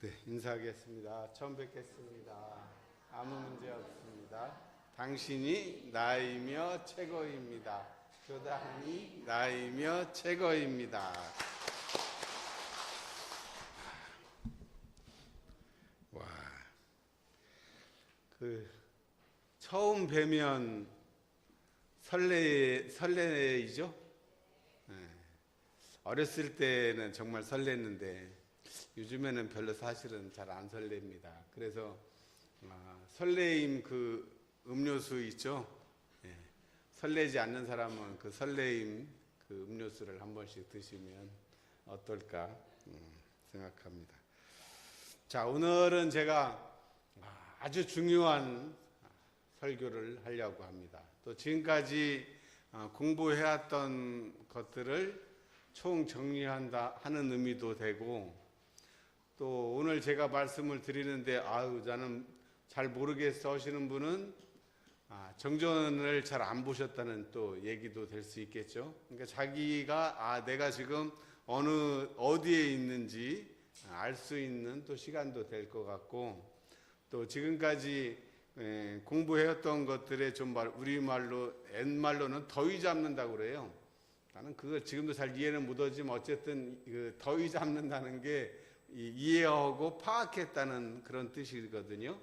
네, 인사하겠습니다. 처음 뵙겠습니다. 아무 문제 없습니다. 당신이 나이며 최고입니다. 교단이 나이며 최고입니다. 와, 처음 뵈면 설레이죠? 네. 어렸을 때는 정말 설렜는데 요즘에는 별로 사실은 잘 안 설렙니다. 그래서 설레임 그 음료수 있죠? 예. 설레지 않는 사람은 그 설레임 그 음료수를 한 번씩 드시면 어떨까 생각합니다. 자, 오늘은 제가 아주 중요한 설교를 하려고 합니다. 또 지금까지 공부해왔던 것들을 총 정리한다 하는 의미도 되고, 또 오늘 제가 말씀을 드리는데 나는 잘 모르겠어 하시는 분은 정전을 잘 안 보셨다는 또 얘기도 될 수 있겠죠. 그러니까 자기가 내가 지금 어디에 있는지 알 수 있는 또 시간도 될 것 같고, 또 지금까지 공부해왔던 것들의 좀 우리말로 옛말로는 더위 잡는다고 그래요. 나는 그걸 지금도 잘 이해는 못하지만 어쨌든 그 더위 잡는다는 게 이해하고 파악했다는 그런 뜻이거든요.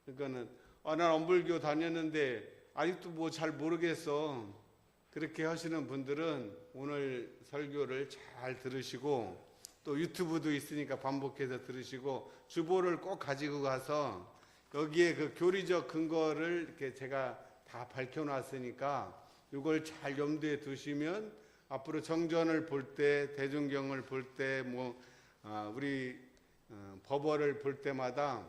그러니까는 난 엄불교 다녔는데 아직도 뭐 잘 모르겠어, 그렇게 하시는 분들은 오늘 설교를 잘 들으시고, 또 유튜브도 있으니까 반복해서 들으시고, 주보를 꼭 가지고 가서 여기에 그 교리적 근거를 이렇게 제가 다 밝혀놨으니까 이걸 잘 염두에 두시면 앞으로 정전을 볼 때, 대중경을 볼 때, 우리 법어를 볼 때마다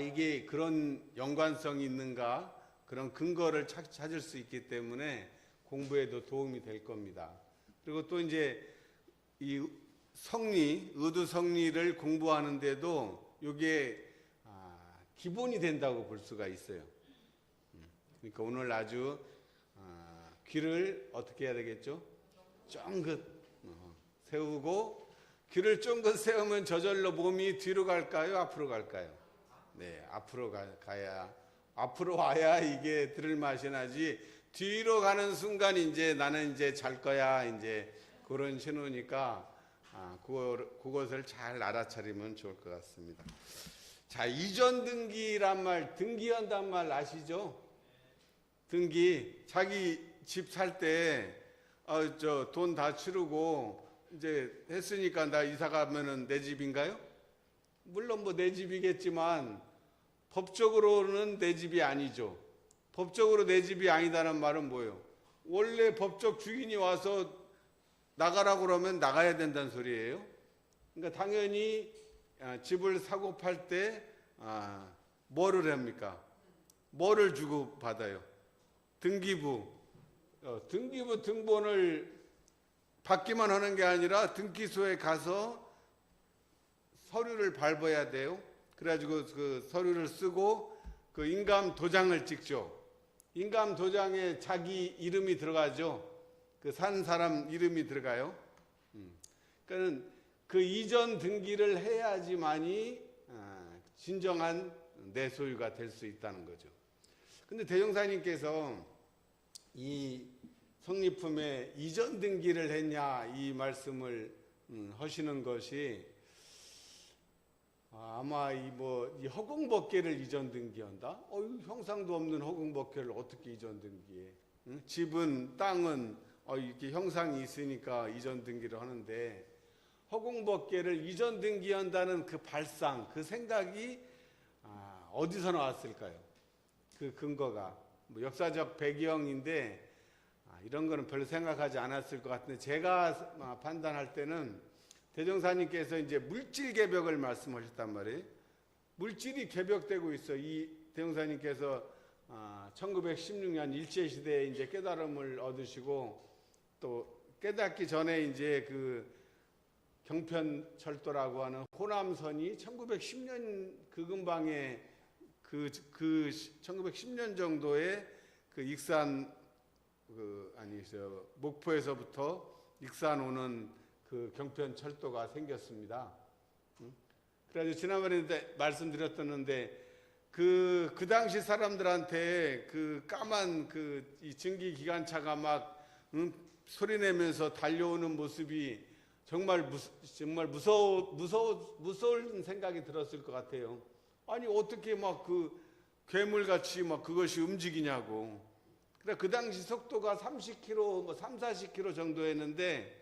이게 그런 연관성이 있는가, 그런 근거를 찾을 수 있기 때문에 공부에도 도움이 될 겁니다. 그리고 또 이제 이 의도 성리를 공부하는데도 이게 기본이 된다고 볼 수가 있어요. 그러니까 오늘 아주 귀를 어떻게 해야 되겠죠? 쫑긋 세우고, 귀를 쫑긋 세우면 저절로 몸이 뒤로 갈까요? 앞으로 갈까요? 네, 앞으로 앞으로 와야 이게 들을 맛이 나지, 뒤로 가는 순간 이제 나는 이제 잘 거야, 이제 그런 신호니까 그것을 잘 알아차리면 좋을 것 같습니다. 자, 이전 등기란 말, 등기한단 말 아시죠? 등기, 자기 집 살 때 돈 다 치르고 이제 했으니까 나 이사 가면은 내 집인가요? 물론 내 집이겠지만 법적으로는 내 집이 아니죠. 법적으로 내 집이 아니다는 말은 뭐예요? 원래 법적 주인이 와서 나가라고 그러면 나가야 된다는 소리예요. 그러니까 당연히 집을 사고 팔 때 뭐를 합니까? 뭐를 주고 받아요? 등기부 등본을 받기만 하는 게 아니라 등기소에 가서 서류를 밟아야 돼요. 그래가지고 그 서류를 쓰고 그 인감 도장을 찍죠. 인감 도장에 자기 이름이 들어가죠. 그 산 사람 이름이 들어가요. 그러니까 그 이전 등기를 해야지만이 진정한 내 소유가 될 수 있다는 거죠. 근데 대종사님께서 이 성리품에 이전 등기를 했냐 이 말씀을 하시는 것이 아마 이 허공법계를 이전 등기한다? 형상도 없는 허공법계를 어떻게 이전 등기해? 집은, 땅은 이렇게 형상이 있으니까 이전 등기를 하는데, 허공법계를 이전 등기한다는 그 발상, 그 생각이 어디서 나왔을까요? 그 근거가 역사적 배경인데 이런 거는 별로 생각하지 않았을 것 같은데, 제가 판단할 때는 대종사님께서 이제 물질 개벽을 말씀하셨단 말이에요. 물질이 개벽되고 있어. 이 대종사님께서 1916년 일제시대에 이제 깨달음을 얻으시고, 또 깨닫기 전에 이제 그 경편철도라고 하는 호남선이 1910년 그 근방에 그 1910년 정도에 그 익산 목포에서부터 익산 오는 그 경편철도가 생겼습니다. 그래가지고 지난번에 말씀드렸었는데 그 당시 사람들한테 그 까만 이 증기 기관차가 막 소리 내면서 달려오는 모습이 정말 무서운 생각이 들었을 것 같아요. 아니 어떻게 막 그 괴물같이 막 그것이 움직이냐고. 그래 그 당시 속도가 30km, 뭐 3, 40km 정도였는데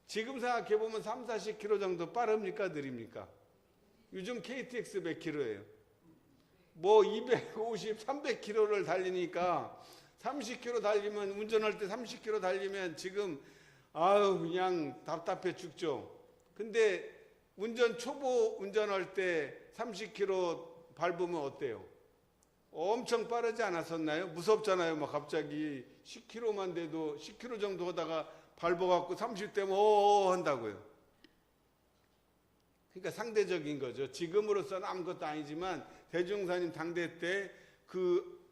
지금 생각해 보면 3, 40km 정도 빠릅니까, 느립니까? 요즘 KTX 몇 킬로예요? 뭐 250, 300km를 달리니까 30km 달리면 운전할 때 30km 달리면 지금 아유 그냥 답답해 죽죠. 근데 초보 운전할 때 30km 밟으면 어때요? 엄청 빠르지 않았었나요? 무섭잖아요. 막 갑자기 10km만 돼도 10km 정도 하다가 밟아갖고 30대면 한다고요. 그러니까 상대적인 거죠. 지금으로서는 아무것도 아니지만 대종사님 당대 때 그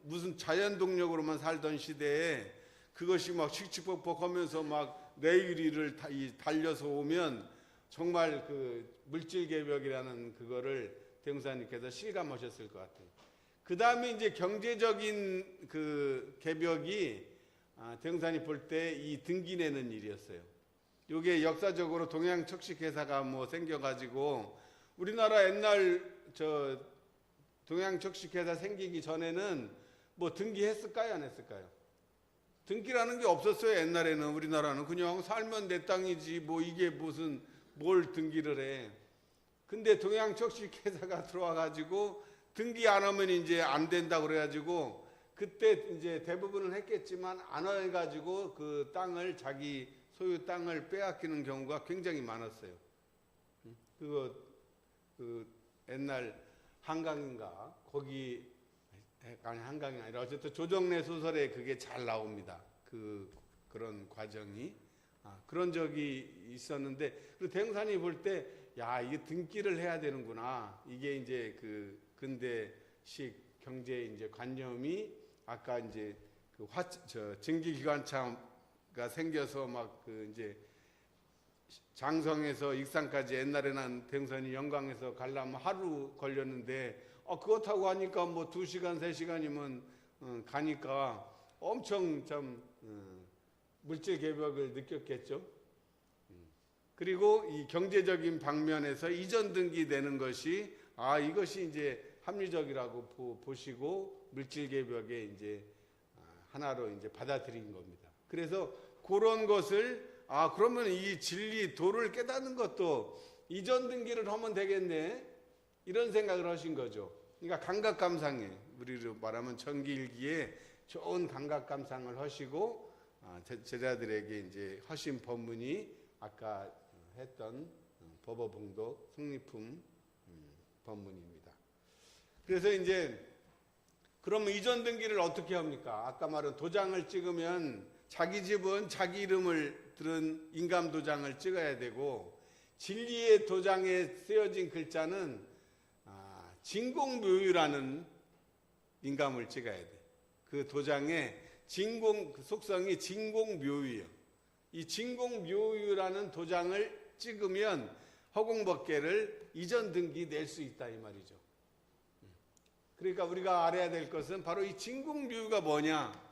무슨 자연 동력으로만 살던 시대에 그것이 막 칙칙폭폭 하면서 막 내유리를 달려서 오면 정말 그 물질 개벽이라는 그거를 대종사님께서 실감하셨을 것 같아요. 그 다음에 이제 경제적인 그 개벽이 대종사님 볼 때 이 등기 내는 일이었어요. 이게 역사적으로 동양척식회사가 뭐 생겨가지고 우리나라 옛날 동양척식회사 생기기 전에는 뭐 등기했을까요, 안 했을까요? 등기라는 게 없었어요. 옛날에는 우리나라는 그냥 살면 내 땅이지 뭐 이게 무슨 뭘 등기를 해. 근데 동양척식회사가 들어와가지고 등기 안 하면 이제 안 된다 그래가지고 그때 이제 대부분은 했겠지만 안 해가지고 그 땅을 자기 소유 땅을 빼앗기는 경우가 굉장히 많았어요. 그 옛날 한강인가 거기 아니 한강이 아니라 어쨌든 조정래 소설에 그게 잘 나옵니다. 그런 과정이 그런 적이 있었는데 그 대흥사님이 볼 때 야 이게 등기를 해야 되는구나. 이게 이제 그 근대식 경제 이제 관념이 아까 이제 그 증기기관차가 생겨서 막 그 이제 장성에서 익산까지 옛날에는 대흥선이 영광에서 가려면 하루 걸렸는데 그거 타고 가니까 뭐 2시간, 3시간이면 가니까 엄청 좀 물질 개벽을 느꼈겠죠. 그리고 이 경제적인 방면에서 이전 등기 내는 것이 이것이 이제 합리적이라고 보시고 물질 개벽에 이제 하나로 이제 받아들인 겁니다. 그래서 그런 것을 그러면 이 진리 도를 깨닫는 것도 이전 등기를 하면 되겠네 이런 생각을 하신 거죠. 그러니까 감각감상에 우리로 말하면 천기일기에 좋은 감각감상을 하시고 제자들에게 이제 하신 법문이 아까 했던 법어봉독 성리품 법문입니다. 그래서 이제 그러면 이전 등기를 어떻게 합니까? 아까 말한 도장을 찍으면 자기 집은 자기 이름을 들은 인감 도장을 찍어야 되고 진리의 도장에 쓰여진 글자는 진공묘유라는 인감을 찍어야 돼. 그 도장에 그 속성이 진공묘유예요. 이 진공묘유라는 도장을 찍으면 허공법계를 이전 등기 낼 수 있다 이 말이죠. 그러니까 우리가 알아야 될 것은 바로 이 진공묘유가 뭐냐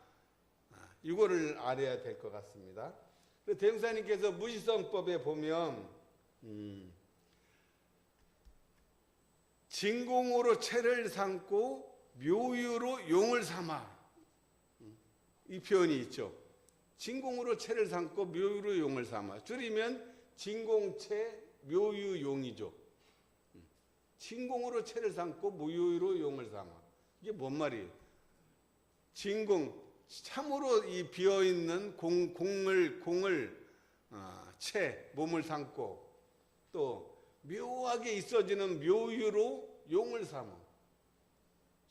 이거를 알아야 될 것 같습니다. 대흥사님께서 무지성법에 보면 진공으로 채를 삼고 묘유로 용을 삼아 이 표현이 있죠. 진공으로 채를 삼고 묘유로 용을 삼아 줄이면 진공채 묘유용이죠. 진공으로 채를 삼고 묘유로 용을 삼아 이게 뭔 말이에요? 진공 참으로 이 비어있는 공을 채 몸을 삼고 또 묘하게 있어지는 묘유로 용을 삼아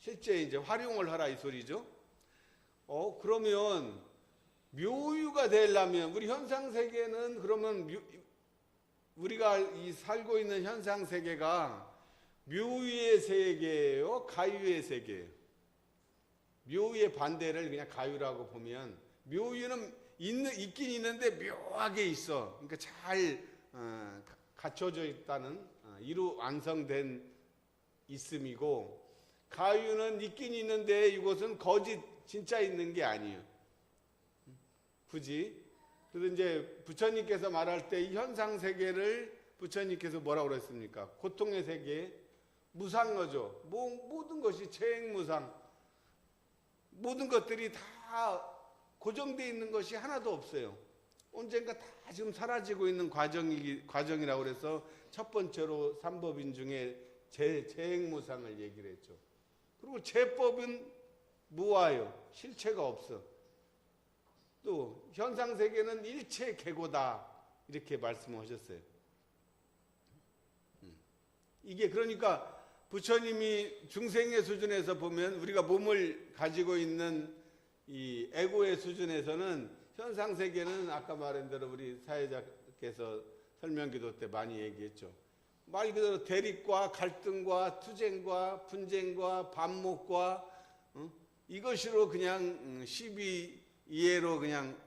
실제 이제 활용을 하라 이 소리죠. 그러면 묘유가 되려면 우리 현상 세계는 그러면 우리가 이 살고 있는 현상 세계가 묘유의 세계예요, 가유의 세계예요? 묘유의 반대를 그냥 가유라고 보면 묘유는 있긴 있는데 묘하게 있어. 그러니까 잘 갖춰져 있다는 이루 완성된 있음이고, 가유는 있긴 있는데 이것은 거짓 진짜 있는 게 아니에요. 굳이. 그래서 이제 부처님께서 말할 때 이 현상 세계를 부처님께서 뭐라고 그랬습니까? 고통의 세계, 무상어죠. 모든 것이 체행무상, 모든 것들이 다 고정되어 있는 것이 하나도 없어요. 언젠가 다 지금 사라지고 있는 과정이라고 그래서 첫 번째로 삼법인 중에 재행무상을 얘기를 했죠. 그리고 제법은 무아요. 실체가 없어. 또 현상세계는 일체 개고다, 이렇게 말씀하셨어요. 이게 그러니까 부처님이 중생의 수준에서 보면, 우리가 몸을 가지고 있는 이 에고의 수준에서는 현상세계는 아까 말한 대로 우리 사회자께서 설명기도 때 많이 얘기했죠. 말 그대로 대립과 갈등과 투쟁과 분쟁과 반목과 이것으로 그냥 시비 이해로 그냥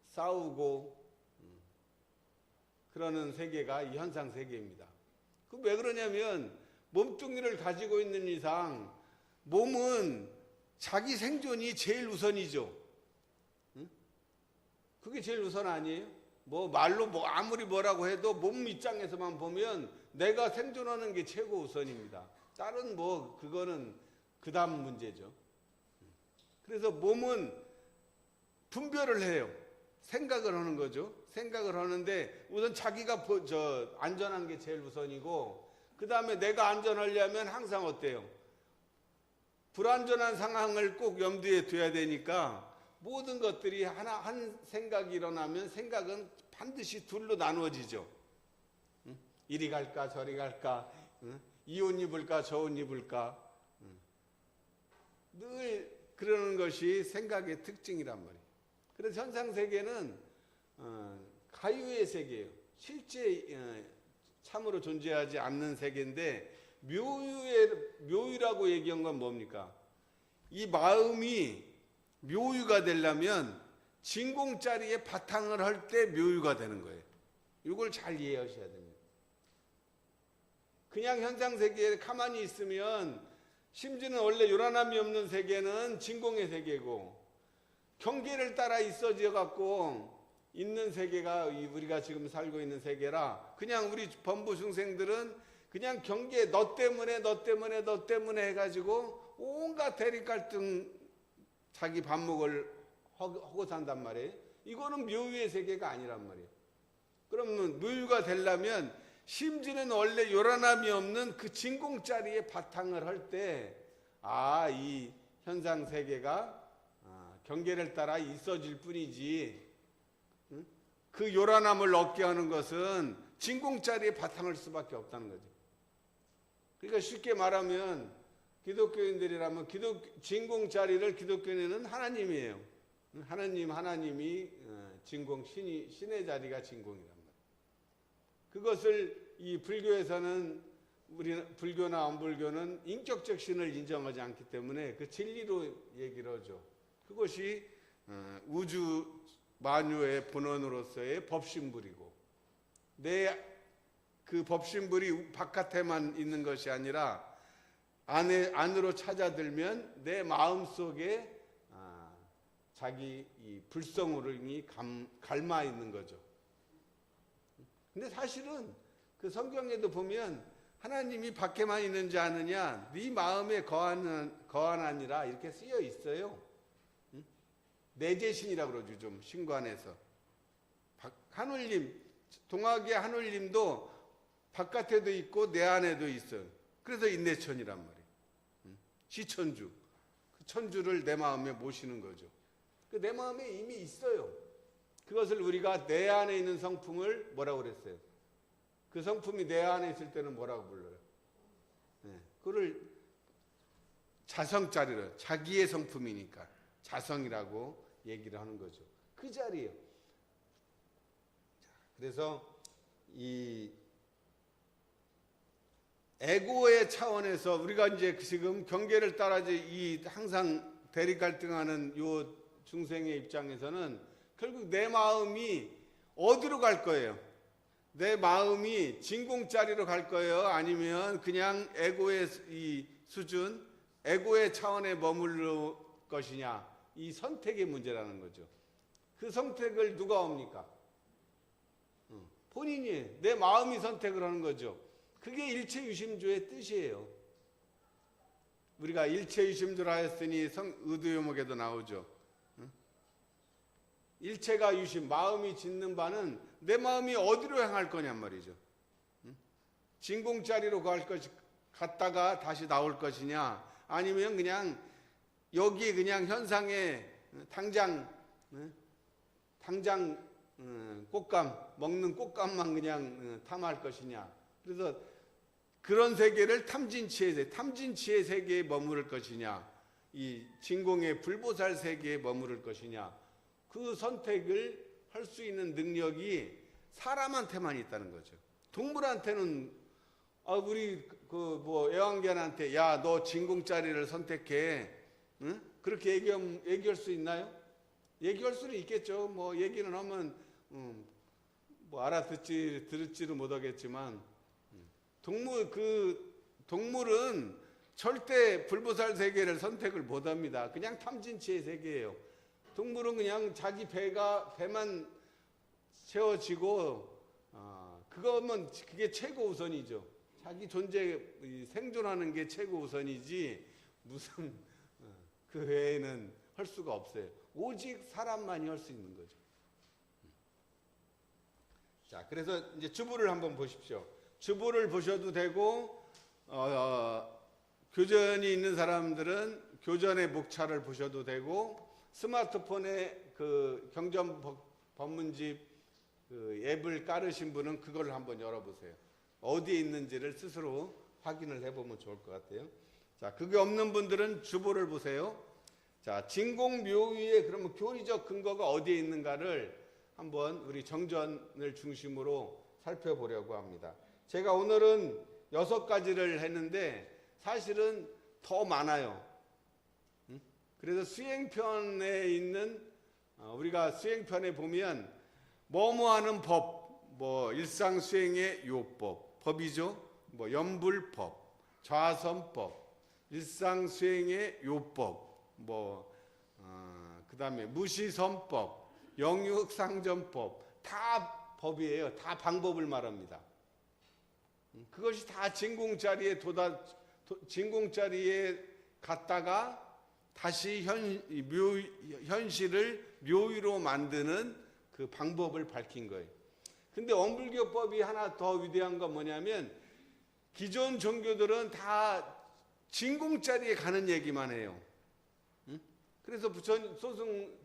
싸우고 그러는 세계가 이 현상 세계입니다. 그 왜 그러냐면 몸뚱이를 가지고 있는 이상 몸은 자기 생존이 제일 우선이죠. 그게 제일 우선 아니에요? 말로 아무리 뭐라고 해도 몸 입장에서만 보면 내가 생존하는 게 최고 우선입니다. 다른 그거는 그 다음 문제죠. 그래서 몸은 분별을 해요. 생각을 하는 거죠. 생각을 하는데 우선 자기가 안전한 게 제일 우선이고, 그 다음에 내가 안전하려면 항상 어때요? 불안전한 상황을 꼭 염두에 둬야 되니까 모든 것들이 한 생각이 일어나면 생각은 반드시 둘로 나누어지죠. 이리 갈까 저리 갈까, 이 옷 입을까 저 옷 입을까, 늘 그러는 것이 생각의 특징이란 말이에요. 그래서 현상세계는 가유의 세계예요. 실제 참으로 존재하지 않는 세계인데, 묘유라고 얘기한 건 뭡니까? 이 마음이 묘유가 되려면 진공자리에 바탕을 할 때 묘유가 되는 거예요. 이걸 잘 이해하셔야 됩니다. 그냥 현상세계에 가만히 있으면, 심지어는 원래 요란함이 없는 세계는 진공의 세계고, 경계를 따라 있어져 갖고 있는 세계가 우리가 지금 살고 있는 세계라, 그냥 우리 범부 중생들은 그냥 경계, 너 때문에 해가지고 온갖 대립 갈등, 자기 반목을 하고 산단 말이에요. 이거는 묘유의 세계가 아니란 말이에요. 그러면 묘유가 되려면 심지어는 원래 요란함이 없는 그 진공자리에 바탕을 할 때, 이 현상 세계가 경계를 따라 있어질 뿐이지, 그 요란함을 얻게 하는 것은 진공자리에 바탕을 수밖에 없다는 거죠. 그러니까 쉽게 말하면 기독교인들이라면 진공자리를 기독교인은 하나님이에요. 하나님이 진공, 신의 자리가 진공이란 말이에요. 그것을 이 불교에서는, 우리 불교나 안불교는 인격적 신을 인정하지 않기 때문에 그 진리로 얘기를 하죠. 그것이 우주 만유의 본원으로서의 법신불이고, 그 법신불이 바깥에만 있는 것이 아니라 안으로 찾아들면 내 마음속에 자기 이 불성으로 갈마 있는 거죠. 근데 사실은 그 성경에도 보면 하나님이 밖에만 있는지 아느냐, 네 마음에 거하나니라 이렇게 쓰여 있어요. 내재신이라고 그러죠. 좀 신관에서 하늘님, 동학의 하늘님도 바깥에도 있고 내 안에도 있어요. 그래서 인내천이란 말이에요. 시천주, 그 천주를 내 마음에 모시는 거죠. 내 마음에 이미 있어요. 그것을 우리가 내 안에 있는 성품을 뭐라고 그랬어요? 그 성품이 내 안에 있을 때는 뭐라고 불러요? 그걸 자성자리로, 자기의 성품이니까 자성이라고 얘기를 하는 거죠. 그 자리예요. 그래서 이 에고의 차원에서 우리가 이제 지금 경계를 따라서 항상 대립 갈등하는 요 중생의 입장에서는 결국 내 마음이 어디로 갈 거예요? 내 마음이 진공짜리로 갈 거예요? 아니면 그냥 에고의 이 수준, 에고의 차원에 머무를 것이냐? 이 선택의 문제라는 거죠. 그 선택을 누가 합니까? 본인이, 내 마음이 선택을 하는 거죠. 그게 일체유심조의 뜻이에요. 우리가 일체유심조라 했으니 의도요목에도 나오죠. 일체가 유심, 마음이 짓는 바는 내 마음이 어디로 향할 거냔 말이죠. 진공짜리로 갔다가 다시 나올 것이냐, 아니면 그냥 여기 그냥 현상에 당장 꽃감, 먹는 꽃감만 그냥 탐할 것이냐. 그래서 그런 세계를 탐진치의 세계에 머무를 것이냐, 이 진공의 불보살 세계에 머무를 것이냐, 그 선택을 할 수 있는 능력이 사람한테만 있다는 거죠. 동물한테는 우리 애완견한테 야, 너 진공짜리를 선택해, 응? 그렇게 얘기할 수 있나요? 얘기할 수는 있겠죠. 뭐 얘기는 하면 뭐 들을지도 못하겠지만, 동물은 절대 불보살 세계를 선택을 못합니다. 그냥 탐진치의 세계예요. 동물은 그냥 자기 배만 채워지고, 그게 최고 우선이죠. 자기 존재, 생존하는 게 최고 우선이지, 무슨, 그 외에는 할 수가 없어요. 오직 사람만이 할 수 있는 거죠. 자, 그래서 이제 주부를 한번 보십시오. 주부를 보셔도 되고, 교전이 있는 사람들은 교전의 목차를 보셔도 되고, 스마트폰에 그 경전 법문집 그 앱을 깔으신 분은 그걸 한번 열어보세요. 어디에 있는지를 스스로 확인을 해보면 좋을 것 같아요. 자, 그게 없는 분들은 주보를 보세요. 자, 진공묘위의 그러면 교리적 근거가 어디에 있는가를 한번 우리 정전을 중심으로 살펴보려고 합니다. 제가 오늘은 6가지를 했는데 사실은 더 많아요. 그래서 수행편에 있는, 우리가 수행편에 보면 뭐뭐하는 법, 뭐 일상수행의 요법, 법이죠. 뭐 염불법, 좌선법, 일상수행의 요법, 그 다음에 무시선법, 영육상전법, 다 법이에요. 다 방법을 말합니다. 그것이 다 진공짜리에 갔다가 다시 현실을 묘위로 만드는 그 방법을 밝힌 거예요. 근데 원불교법이 하나 더 위대한 건 뭐냐면, 기존 종교들은 다 진공짜리에 가는 얘기만 해요. 그래서 소승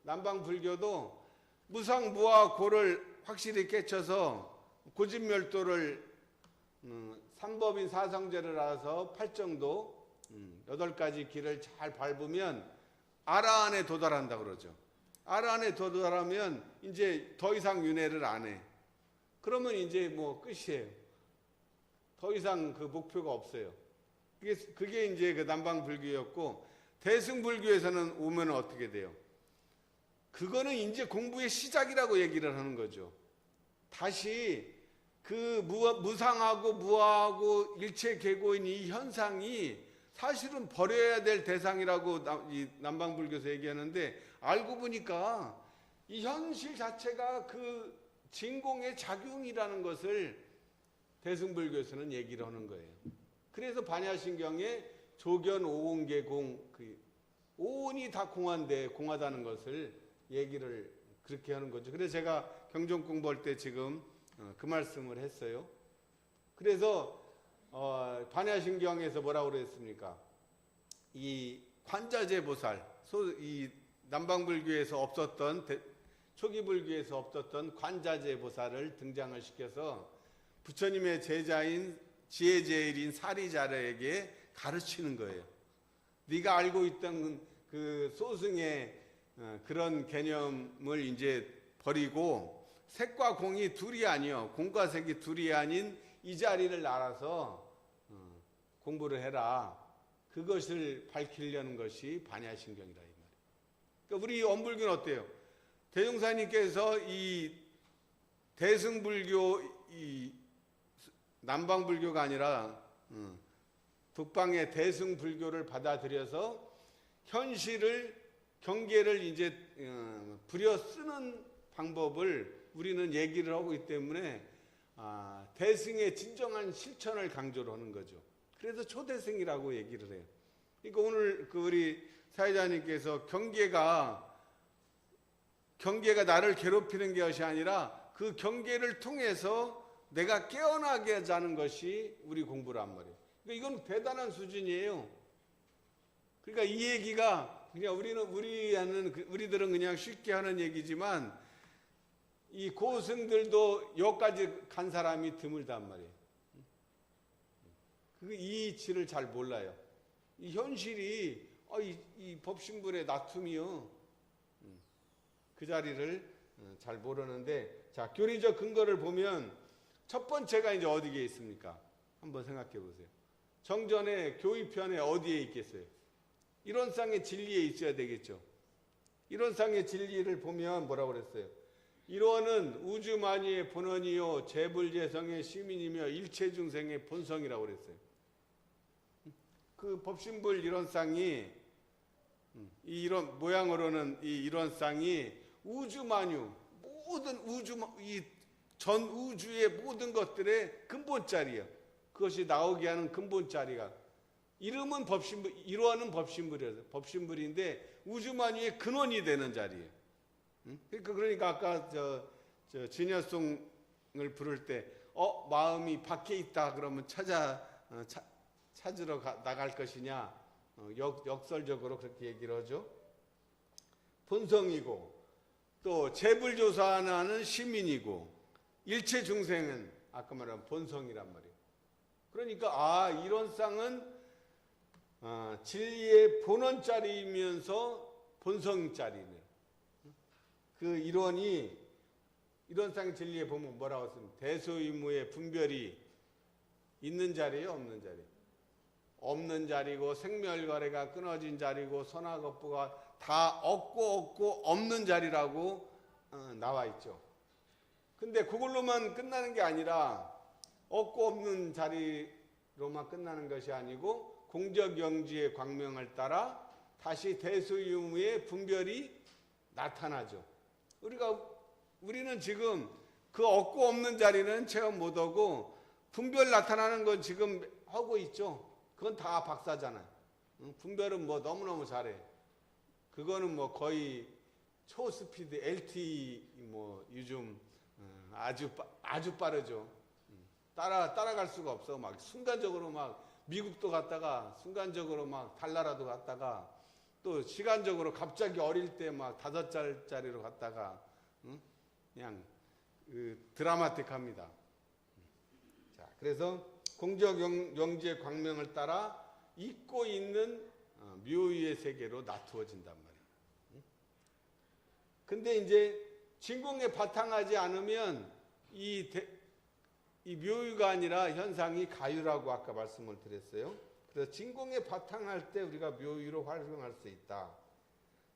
남방 불교도 무상 무아 고를 확실히 깨쳐서 고진멸도를 삼법인 사성제를 알아서 8정도 8가지 길을 잘 밟으면 아라한에 도달한다 그러죠. 아라한에 도달하면 이제 더 이상 윤회를 안 해. 그러면 이제 뭐 끝이에요. 더 이상 그 목표가 없어요. 그게 이제 그 남방 불교였고, 대승불교에서는 오면 어떻게 돼요? 그거는 이제 공부의 시작이라고 얘기를 하는 거죠. 다시 그 무상하고 무아하고 일체 계고인 이 현상이 사실은 버려야 될 대상이라고 이 남방불교에서 얘기하는데, 알고 보니까 이 현실 자체가 그 진공의 작용이라는 것을 대승불교에서는 얘기를 하는 거예요. 그래서 반야신경에 조견 오온계공, 오온이 다 공하다는 것을 얘기를 그렇게 하는 거죠. 그래서 제가 경전 공부할 때 지금 그 말씀을 했어요. 그래서 반야신경에서 뭐라고 그랬습니까? 이 관자재 보살, 이 남방불교에서 없었던, 초기불교에서 없었던 관자재 보살을 등장을 시켜서 부처님의 제자인 지혜제일인 사리자르에게 가르치는 거예요. 네가 알고 있던 그 소승의 그런 개념을 이제 버리고, 색과 공이 둘이 아니요, 공과 색이 둘이 아닌 이 자리를 알아서 공부를 해라. 그것을 밝히려는 것이 반야신경이라 이 말이에요. 그러니까 우리 원불교는 어때요? 대종사님께서 이 대승불교, 남방불교가 아니라 북방의 대승불교를 받아들여서 현실을, 경계를 이제 부려 쓰는 방법을 우리는 얘기를 하고 있기 때문에 대승의 진정한 실천을 강조를 하는 거죠. 그래서 초대승이라고 얘기를 해요. 그러니까 오늘 우리 사회자님께서 경계가 나를 괴롭히는 것이 아니라 그 경계를 통해서 내가 깨어나게 하자는 것이 우리 공부란 말이에요. 그러니까 이건 대단한 수준이에요. 그러니까 이 얘기가 그냥 우리들은 그냥 쉽게 하는 얘기지만 이 고승들도 여기까지 간 사람이 드물단 말이에요. 이 이치를 잘 몰라요. 이 현실이 이 법신불의 나툼이요. 그 자리를 잘 모르는데, 자, 교리적 근거를 보면 첫 번째가 이제 어디에 있습니까? 한번 생각해 보세요. 정전의 교의편에 어디에 있겠어요? 이론상의 진리에 있어야 되겠죠. 이론상의 진리를 보면 뭐라고 그랬어요? 이론은 우주만유의 본원이요 재불재성의 시민이며 일체중생의 본성이라고 그랬어요. 그 법신불 이론상이, 이 이론 모양으로는 이 이론상이 우주만유, 모든 이 전 우주의 모든 것들의 근본자리야. 그것이 나오게 하는 근본자리가, 이름은 법신불, 이론은 법신불이어서 법신불인데 우주만유의 근원이 되는 자리예요. 그러니까 아까 진여송을 부를 때 마음이 밖에 있다 그러면 찾으러 나갈 것이냐, 역설적으로 그렇게 얘기를 하죠. 본성이고 또 재불조사하는 시민이고 일체 중생은 아까 말한 본성이란 말이에요. 그러니까 이론상은 진리의 본원자리이면서 본성자리네. 그 이론상 진리에 보면 뭐라고 했습니까? 대소이무의 분별이 있는 자리예요, 없는 자리? 없는 자리고 생멸거래가 끊어진 자리고 선악업부가 다 없고 없는 자리라고 나와 있죠. 근데 그걸로만 끝나는 게 아니라 없고 없는 자리로만 끝나는 것이 아니고 공적영지의 광명을 따라 다시 대소이무의 분별이 나타나죠. 우리는 지금 그 없고 없는 자리는 체험 못하고 분별 나타나는 건 지금 하고 있죠. 그건 다 박사잖아요. 분별은 뭐 너무너무 잘해. 그거는 뭐 거의 초스피드 LTE 뭐 요즘 아주 빠르죠. 따라갈 수가 없어. 막 순간적으로 막 미국도 갔다가 순간적으로 막 달나라도 갔다가 또 시간적으로 갑자기 어릴 때 막 5살짜리로 갔다가 그냥 드라마틱합니다. 자, 그래서 공적 영지의 광명을 따라 잊고 있는 묘유의 세계로 나투어진단 말이에요. 근데 이제 진공에 바탕하지 않으면 이 묘유가 아니라 현상이 가유라고 아까 말씀을 드렸어요. 그래서 진공에 바탕할 때 우리가 묘유로 활용할 수 있다.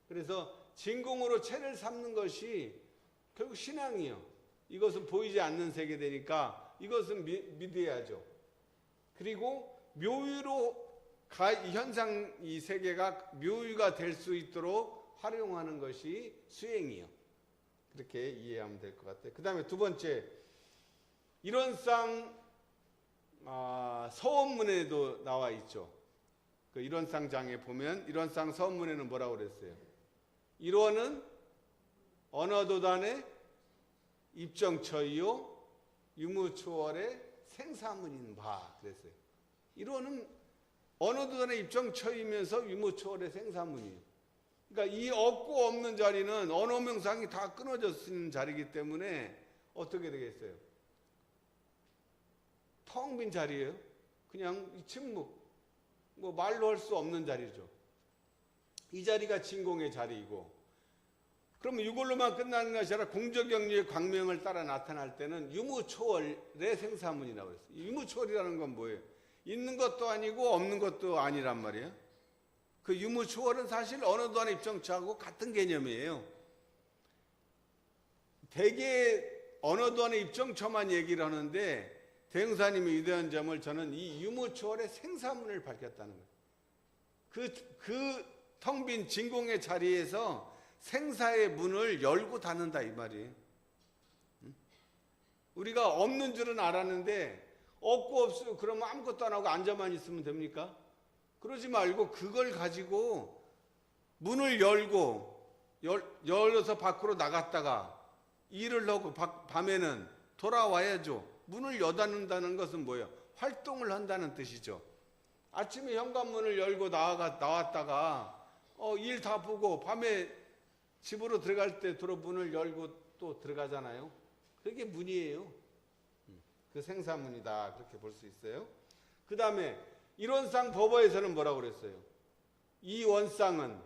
그래서 진공으로 체를 삼는 것이 결국 신앙이에요. 이것은 보이지 않는 세계되니까 이것은 믿어야죠. 그리고 묘유로 현상 이 세계가 묘유가 될 수 있도록 활용하는 것이 수행이에요. 그렇게 이해하면 될 것 같아요. 그 다음에 두 번째, 이론상 서원문에도 나와 있죠. 그 이론상 장에 보면 이론상 서원문에는 뭐라고 그랬어요? 이론은 언어도단의 입정처이요 유무초월의 생사문인 바 그랬어요. 이론은 언어도단의 입정처이면서 유무초월의 생사문이에요. 그러니까 이 없고 없는 자리는 언어명상이 다 끊어졌는 자리이기 때문에 어떻게 되겠어요? 텅 빈 자리예요. 그냥 침묵, 뭐 말로 할 수 없는 자리죠. 이 자리가 진공의 자리이고, 그러면 이걸로만 끝나는 것이 아니라 공적영리의 광명을 따라 나타날 때는 유무초월의 생사문이라고 그랬어요. 유무초월이라는 건 뭐예요? 있는 것도 아니고 없는 것도 아니란 말이에요. 그 유무초월은 사실 언어도 안에 입정처하고 같은 개념이에요. 대개 언어도 안에 입정처만 얘기를 하는데 대흥사님이 위대한 점을 저는 이 유무초월의 생사문을 밝혔다는 거예요. 그 텅 빈 진공의 자리에서 생사의 문을 열고 닫는다 이 말이에요. 우리가 없는 줄은 알았는데 없고 없으면 그러면 아무것도 안 하고 앉아만 있으면 됩니까? 그러지 말고 그걸 가지고 문을 열고 열어서 밖으로 나갔다가 일을 하고 밤에는 돌아와야죠. 문을 여닫는다는 것은 뭐예요? 활동을 한다는 뜻이죠. 아침에 현관문을 열고 나왔다가 일 다 보고 밤에 집으로 들어갈 때 문을 열고 또 들어가잖아요. 그게 문이에요. 그 생사문이다 그렇게 볼 수 있어요. 그 다음에 이원상 법어에서는 뭐라고 그랬어요? 이 원상은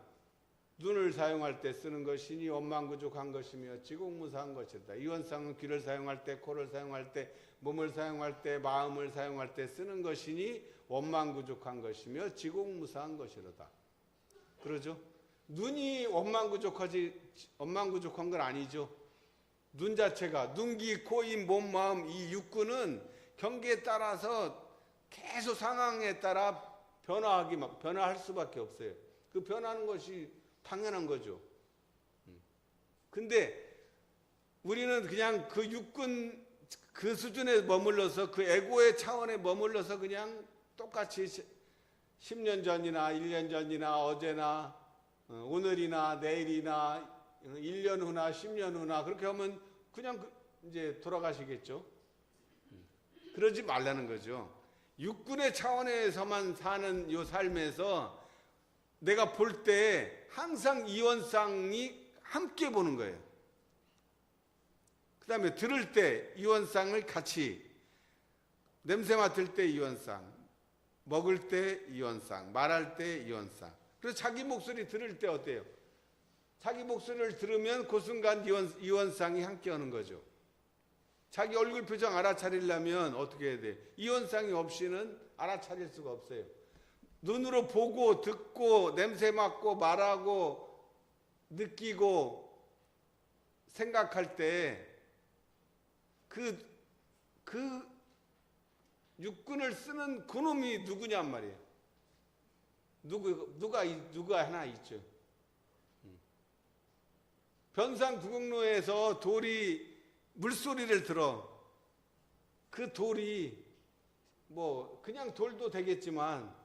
눈을 사용할 때 쓰는 것이니 원망구족한 것이며 지공무사한 것이다. 이 원상은 귀를 사용할 때, 코를 사용할 때, 몸을 사용할 때, 마음을 사용할 때 쓰는 것이니 원망구족한 것이며 지공무사한 것이로다. 그러죠? 눈이 원망구족한 건 아니죠. 눈 자체가 눈, 귀, 코, 입, 몸, 마음 이 육구는 경계에 따라서 계속 상황에 따라 변화할 수밖에 없어요. 그 변하는 것이 당연한 거죠. 근데 우리는 그냥 그 육군 그 수준에 머물러서 그 에고의 차원에 머물러서 그냥 똑같이 10년 전이나 1년 전이나 어제나 오늘이나 내일이나 1년 후나 10년 후나 그렇게 하면 그냥 이제 돌아가시겠죠. 그러지 말라는 거죠. 육군의 차원에서만 사는 이 삶에서 내가 볼 때 항상 이원상이 함께 보는 거예요. 그 다음에 들을 때 이원상을 같이, 냄새 맡을 때 이원상, 먹을 때 이원상, 말할 때 이원상. 그래서 자기 목소리 들을 때 어때요? 자기 목소리를 들으면 그 순간 이원상이 함께 하는 거죠. 자기 얼굴 표정 알아차리려면 어떻게 해야 돼? 이원상이 없이는 알아차릴 수가 없어요. 눈으로 보고 듣고 냄새 맡고 말하고 느끼고 생각할 때 그 육군을 쓰는 그놈이 누구냔 말이에요. 누가 하나 있죠. 변상 구경로에서 돌이 물소리를 들어. 그 돌이 뭐 그냥 돌도 되겠지만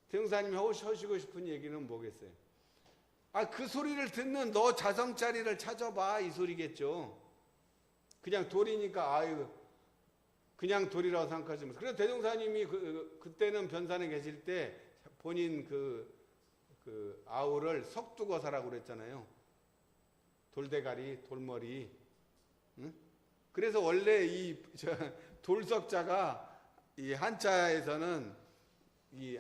대흥사님이 하시고 싶은 얘기는 뭐겠어요? 그 소리를 듣는 너 자성짜리를 찾아봐 이 소리겠죠. 그냥 돌이니까 그냥 돌이라고 생각하지 마세요. 그래서 대종사님이 그때는 변산에 계실 때 본인 그 아우를 석두거사라고 그랬잖아요. 돌대가리, 돌머리. 응? 그래서 원래 이 돌석자가 이 한자에서는 이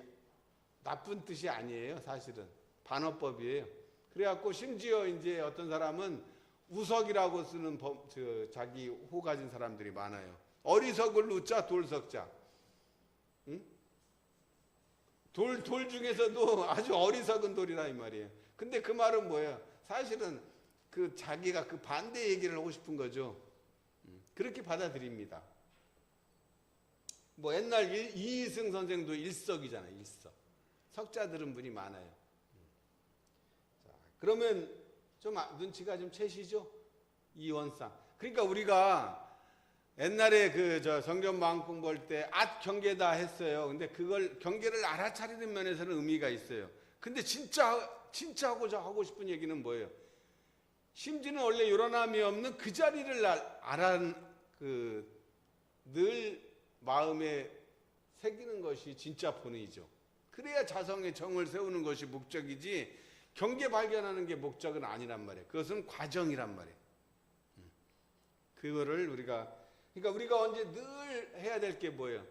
나쁜 뜻이 아니에요. 사실은 반어법이에요. 그래갖고 심지어 이제 어떤 사람은 우석이라고 쓰는 자기 호 가진 사람들이 많아요. 어리석을 우자 돌석자. 응? 돌 중에서도 아주 어리석은 돌이라 이 말이에요. 근데 그 말은 뭐예요? 사실은 그 자기가 그 반대 얘기를 하고 싶은 거죠. 그렇게 받아들입니다. 뭐 옛날 이희승 선생도 일석이잖아요. 일석. 석자 들은 분이 많아요. 자, 그러면 좀 눈치가 좀 채시죠? 이원상. 그러니까 우리가 옛날에 성경 마음 공부할 때 경계다 했어요. 근데 그걸 경계를 알아차리는 면에서는 의미가 있어요. 근데 진짜 하고 싶은 얘기는 뭐예요? 심지어는 원래 요란함이 없는 그 자리를 늘 마음에 새기는 것이 진짜 본의죠. 그래야 자성의 정을 세우는 것이 목적이지 경계 발견하는 게 목적은 아니란 말이에요. 그것은 과정이란 말이에요. 그거를 그러니까 우리가 언제 늘 해야 될 게 뭐예요?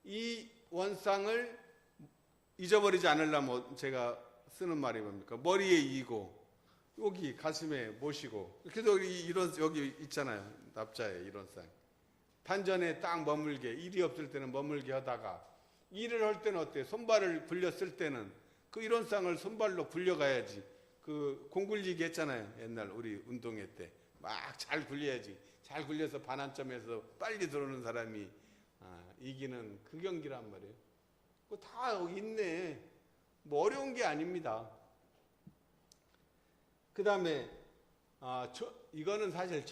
이 원상을 잊어버리지 않으려면 제가 쓰는 말이 뭡니까? 머리에 이고 여기 가슴에 모시고 그래서 여기 있잖아요. 납자에 이론상 단전에 딱 머물게, 일이 없을 때는 머물게 하다가 일을 할 때는 어때요? 손발을 굴렸을 때는 그 이론상을 손발로 굴려가야지. 공 굴리기 했잖아요. 옛날 우리 운동회 때 막 잘 굴려야지. 잘 굴려서 반환점에서 빨리 들어오는 사람이 이기는 그 경기란 말이에요. 그거 다 있네. 뭐 어려운 게 아닙니다. 그 다음에 이거는 사실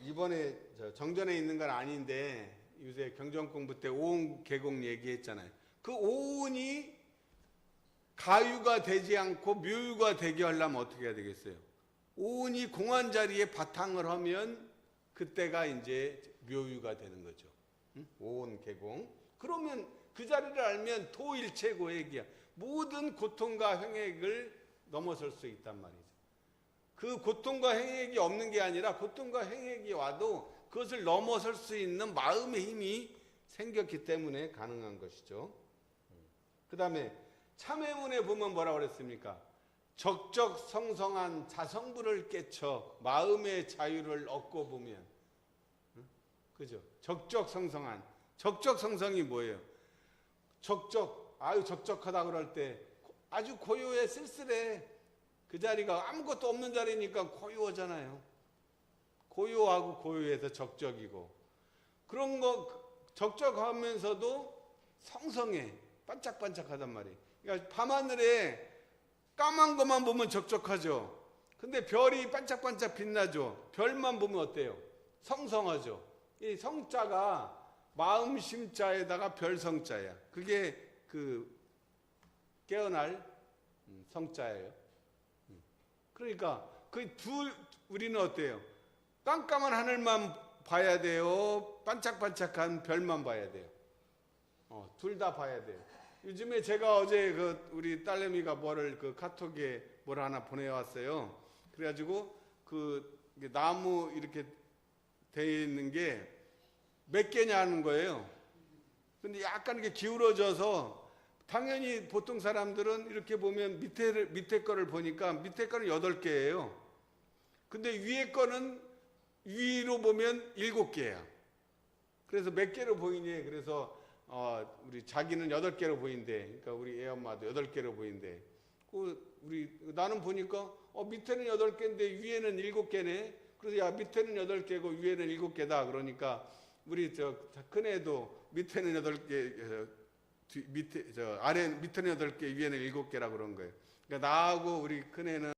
이번에 정전에 있는 건 아닌데 요새 경전 공부 때 오온 계곡 얘기했잖아요. 그 오온이 가유가 되지 않고 묘유가 되게 하려면 어떻게 해야 되겠어요? 오온이 공한 자리에 바탕을 하면 그때가 이제 묘유가 되는 거죠. 오온 계공. 그러면 그 자리를 알면 도일체고액이야. 모든 고통과 행액을 넘어설 수 있단 말이죠. 그 고통과 행액이 없는 게 아니라 고통과 행액이 와도 그것을 넘어설 수 있는 마음의 힘이 생겼기 때문에 가능한 것이죠. 그 다음에 참회문에 보면 뭐라고 그랬습니까? 적적성성한 자성부를 깨쳐 마음의 자유를 얻고 보면, 그죠? 적적성성한. 적적성성이 뭐예요? 적적하다 그럴 때 아주 고요해, 쓸쓸해. 그 자리가 아무것도 없는 자리니까 고요하잖아요. 고요하고 고요해서 적적이고. 그런 거 적적하면서도 성성해. 반짝반짝하단 말이에요. 그러니까 밤하늘에 까만 것만 보면 적적하죠. 근데 별이 반짝반짝 빛나죠. 별만 보면 어때요? 성성하죠. 이 성자가 마음 심자에다가 별성자야. 그게 그 깨어날 성자예요. 그러니까 우리는 어때요? 깜깜한 하늘만 봐야 돼요? 반짝반짝한 별만 봐야 돼요? 둘 다 봐야 돼요. 요즘에 제가 어제 우리 딸내미가 카톡에 뭘 하나 보내왔어요. 그래가지고 나무 이렇게 돼 있는 게 몇 개냐 하는 거예요. 근데 약간 이렇게 기울어져서 당연히 보통 사람들은 이렇게 보면 밑에 거를 보니까 밑에 거는 8개예요. 근데 위에 거는 위로 보면 7개야. 그래서 몇 개로 보이니? 그래서 우리 자기는 8개로 보인대. 그러니까 우리 애 엄마도 8개로 보인대. 나는 보니까 밑에는 8개인데 위에는 7개네. 그래서 야, 밑에는 8개고 위에는 7개다. 그러니까 우리 큰애도 밑에는 8개, 밑에는 8개, 위에는 7개라 그런 거예요. 그러니까 나하고 우리 큰애는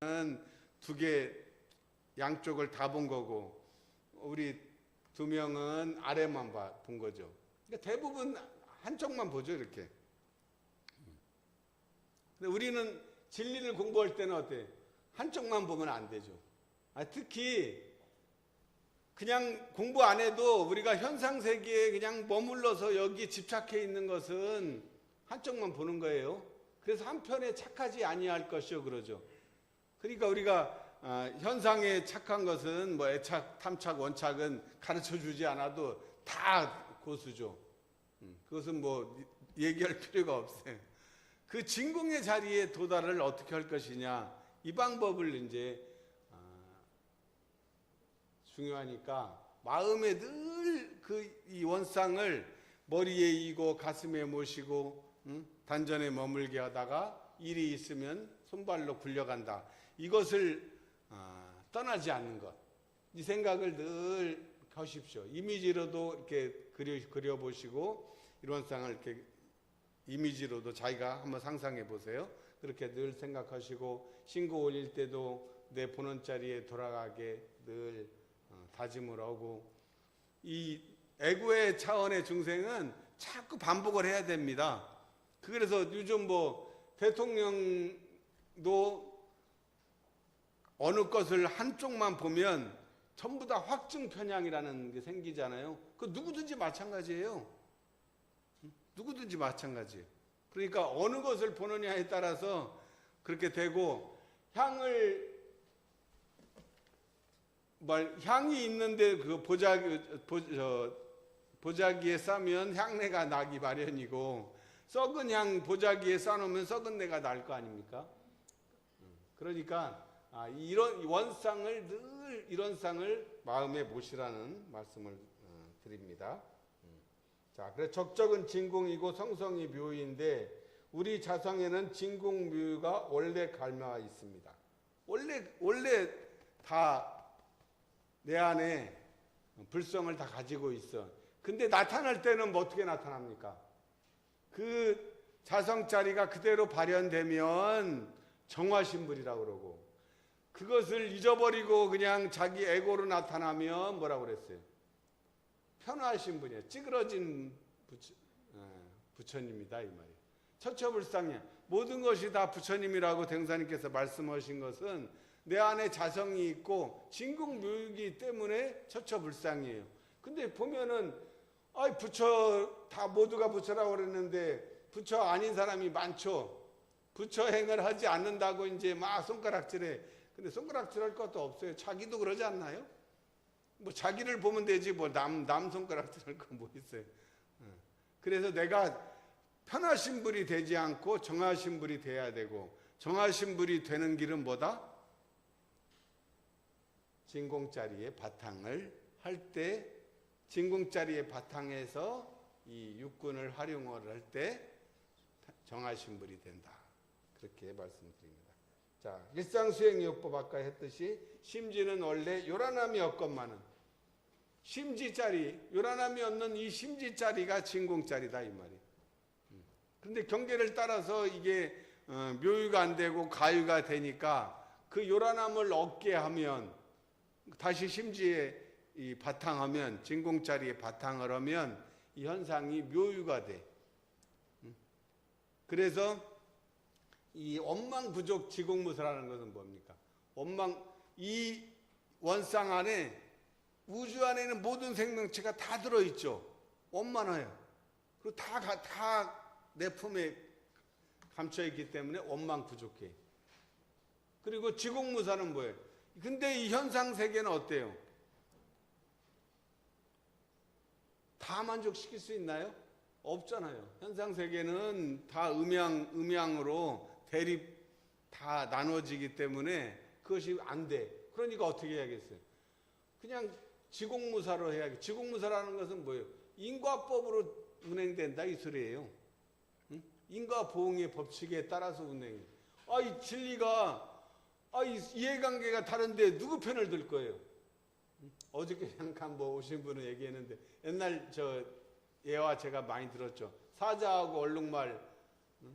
2개 양쪽을 다 본 거고 우리 2명은 아래만 본 거죠. 그러니까 대부분 한쪽만 보죠, 이렇게. 근데 우리는 진리를 공부할 때는 어때? 한쪽만 보면 안 되죠. 특히 그냥 공부 안 해도 우리가 현상세계에 그냥 머물러서 여기 집착해 있는 것은 한쪽만 보는 거예요. 그래서 한편에 착하지 아니할 것이요, 그러죠. 그러니까 우리가 현상에 착한 것은 뭐 애착, 탐착, 원착은 가르쳐 주지 않아도 다 고수죠. 그것은 뭐 얘기할 필요가 없어요. 그 진공의 자리에 도달을 어떻게 할 것이냐, 이 방법을 이제 중요하니까 마음에 늘 이 원상을 머리에 이고 가슴에 모시고 단전에 머물게 하다가 일이 있으면 손발로 굴려간다. 이것을 떠나지 않는 것. 이 생각을 늘 하십시오. 이미지로도 이렇게 그려보시고 이원상을 이렇게 이미지로도 자기가 한번 상상해 보세요. 그렇게 늘 생각하시고 신고 올릴 때도 내 본원 자리에 돌아가게 늘 다짐을 하고, 이 애고의 차원의 중생은 자꾸 반복을 해야 됩니다. 그래서 요즘 뭐 대통령도 어느 것을 한쪽만 보면 전부 다 확증 편향이라는 게 생기잖아요. 그 누구든지 마찬가지예요. 누구든지 마찬가지예요. 그러니까 어느 것을 보느냐에 따라서 그렇게 되고, 향이 있는데 그 보자기에 싸면 향내가 나기 마련이고, 썩은 향 보자기에 싸놓으면 썩은 내가 날 거 아닙니까? 그러니까 이런 원상을 늘 이런 상을 마음에 모시라는 말씀을 드립니다. 자, 그래서 적적은 진공이고 성성이 묘인데 우리 자성에는 진공 묘가 원래 갈마 있습니다. 원래 다 내 안에 불성을 다 가지고 있어. 근데 나타날 때는 뭐 어떻게 나타납니까? 그 자성자리가 그대로 발현되면 정화신불이라고 그러고, 그것을 잊어버리고 그냥 자기 에고로 나타나면 뭐라고 그랬어요? 편화신불이에요. 찌그러진 부처님이다 이 말이에요. 처처불상이야. 모든 것이 다 부처님이라고 대흥사님께서 말씀하신 것은 내 안에 자성이 있고 진국묘육이기 때문에 처처불상이에요. 근데 보면은 부처 다 모두가 부처라고 그랬는데 부처 아닌 사람이 많죠. 부처 행을 하지 않는다고 이제 막 손가락질해. 근데 손가락질할 것도 없어요. 자기도 그러지 않나요? 뭐 자기를 보면 되지 뭐 남 손가락질할 거 뭐 있어요. 그래서 내가 편하신불이 되지 않고 정하신불이 돼야 되고, 정하신불이 되는 길은 뭐다? 진공자리의 바탕을 할 때, 진공자리의 바탕에서 이 육군을 활용을 할 때 정하신불이 된다. 그렇게 말씀드립니다. 자, 일상수행요법 아까 했듯이 심지는 원래 요란함이 없건만은 심지자리, 요란함이 없는 이 심지자리가 진공자리다 이 말이에요. 그런데 경계를 따라서 이게 묘유가 안 되고 가유가 되니까 그 요란함을 얻게 하면 다시 심지에 이 바탕하면, 진공자리에 바탕을 하면 이 현상이 묘유가 돼. 그래서 이 원망부족 지공무사라는 것은 뭡니까? 이 원상 안에, 우주 안에는 모든 생명체가 다 들어있죠. 원만해요. 그리고 다 내 품에 감춰있기 때문에 원망부족해. 그리고 지공무사는 뭐예요? 근데 이 현상세계는 어때요? 다 만족시킬 수 있나요? 없잖아요. 현상세계는 다 음양으로 대립 다 나눠지기 때문에 그것이 안 돼. 그러니까 어떻게 해야겠어요? 그냥 지공무사로 해야겠어요. 지공무사라는 것은 뭐예요? 인과법으로 운행된다 이 소리예요. 응? 인과보응의 법칙에 따라서 운행해요. 이 진리가, 이 이해관계가 다른데 누구 편을 들 거예요? 어저께 잠깐 뭐 오신 분은 얘기했는데, 옛날 예와 제가 많이 들었죠. 사자하고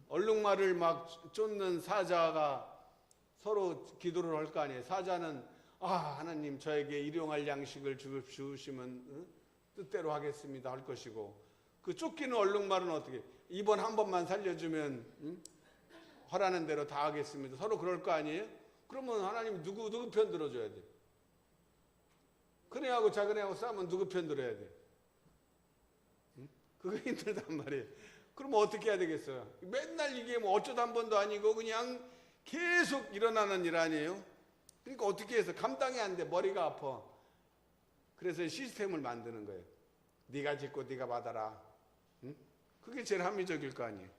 얼룩말을 막 쫓는 사자가 서로 기도를 할 거 아니에요. 사자는 하나님 저에게 일용할 양식을 주시면 뜻대로 하겠습니다 할 것이고, 그 쫓기는 얼룩말은 어떻게, 이번 한 번만 살려주면 하라는 대로 다 하겠습니다. 서로 그럴 거 아니에요? 그러면 하나님 누구 편 들어줘야 돼? 큰 애하고 작은 애하고 싸우면 누구 편 들어야 돼? 그거 힘들단 말이에요. 그럼 어떻게 해야 되겠어요? 맨날 이게 뭐 어쩌다 한 번도 아니고 그냥 계속 일어나는 일 아니에요? 그러니까 어떻게 해서 감당이 안 돼. 머리가 아파. 그래서 시스템을 만드는 거예요. 네가 짓고 네가 받아라. 응? 그게 제일 합리적일 거 아니에요.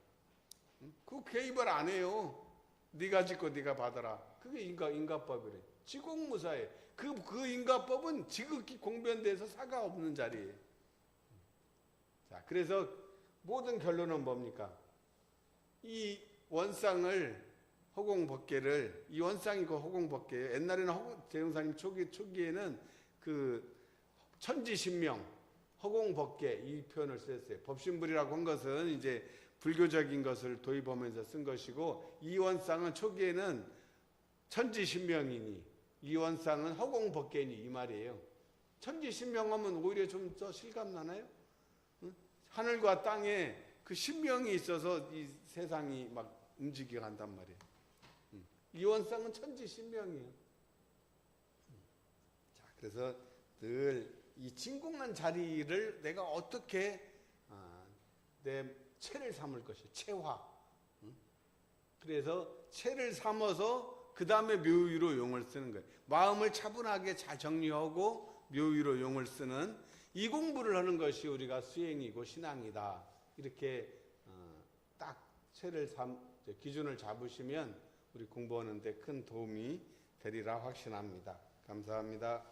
응? 그거 개입을 안 해요. 네가 짓고 네가 받아라. 그게 인가법이래. 지공무사예요. 그 인가법은 지극히 공변돼서 사가 없는 자리예요. 자, 그래서 모든 결론은 뭡니까? 이 원상을, 허공법계를, 이 원상이고 허공법계예요. 옛날에는 대흥사님 초기에는 그 천지신명, 허공법계 이 표현을 썼어요. 법신불이라고 한 것은 이제 불교적인 것을 도입하면서 쓴 것이고, 이 원상은 초기에는 천지신명이니 이 원상은 허공법계니 이 말이에요. 천지신명하면 오히려 좀 더 실감나나요? 하늘과 땅에 그 신명이 있어서 이 세상이 막 움직여 간단 말이에요. 이 원상은 천지신명이에요. 자, 그래서 늘 이 진공한 자리를 내가 어떻게 내 체를 삼을 것이 체화. 그래서 체를 삼아서 그 다음에 묘유로 용을 쓰는 거예요. 마음을 차분하게 잘 정리하고 묘유로 용을 쓰는 이 공부를 하는 것이 우리가 수행이고 신앙이다. 이렇게 딱 기준을 잡으시면 우리 공부하는 데 큰 도움이 되리라 확신합니다. 감사합니다.